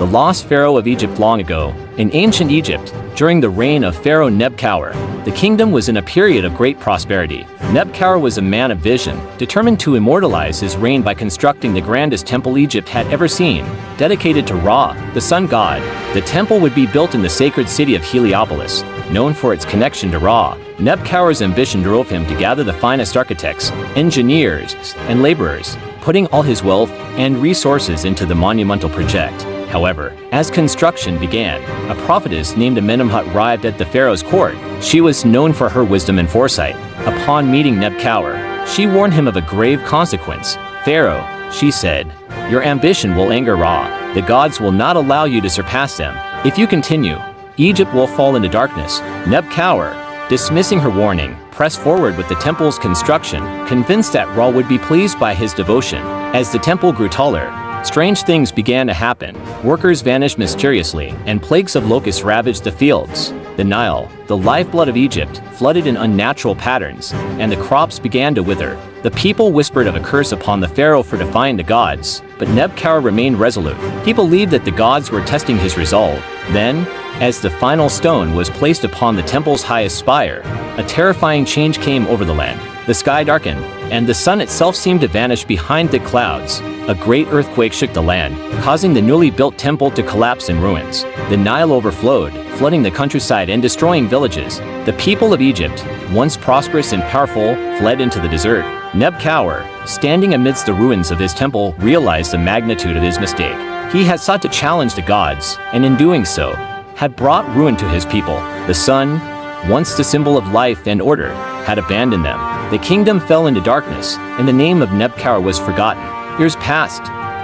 the Lost Pharaoh of Egypt. Long ago, in ancient Egypt, during the reign of Pharaoh Nebkaure, the kingdom was in a period of great prosperity. Nebkaure was a man of vision, determined to immortalize his reign by constructing the grandest temple Egypt had ever seen. Dedicated to Ra, the sun god, the temple would be built in the sacred city of Heliopolis, known for its connection to Ra. Nebkaure's ambition drove him to gather the finest architects, engineers, and laborers, putting all his wealth and resources into the monumental project. However, as construction began, a prophetess named Amenemhet arrived at the pharaoh's court. She was known for her wisdom and foresight. Upon meeting Nebkaure, she warned him of a grave consequence. "Pharaoh," she said, "your ambition will anger Ra. The gods will not allow you to surpass them. If you continue, Egypt will fall into darkness." Nebkaure, dismissing her warning, pressed forward with the temple's construction, convinced that Ra would be pleased by his devotion. As the temple grew taller, strange things began to happen. Workers vanished mysteriously, and plagues of locusts ravaged the fields. The Nile, the lifeblood of Egypt, flooded in unnatural patterns, and the crops began to wither. The people whispered of a curse upon the pharaoh for defying the gods, but Nebkaure remained resolute. He believed that the gods were testing his resolve. Then, as the final stone was placed upon the temple's highest spire, a terrifying change came over the land. The sky darkened, and the sun itself seemed to vanish behind the clouds. A great earthquake shook the land, causing the newly built temple to collapse in ruins. The Nile overflowed, flooding the countryside and destroying villages. The people of Egypt, once prosperous and powerful, fled into the desert. Nebkaure, standing amidst the ruins of his temple, realized the magnitude of his mistake. He had sought to challenge the gods, and in doing so, had brought ruin to his people. The sun, once the symbol of life and order, had abandoned them. The kingdom fell into darkness, and the name of Nebkaure was forgotten. Years passed,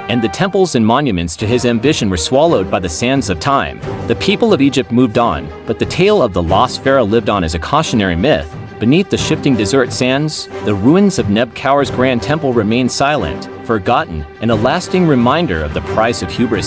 and the temples and monuments to his ambition were swallowed by the sands of time. The people of Egypt moved on, but the tale of the lost pharaoh lived on as a cautionary myth. Beneath the shifting desert sands, the ruins of Nebkaure's grand temple remained silent, forgotten, and a lasting reminder of the price of hubris.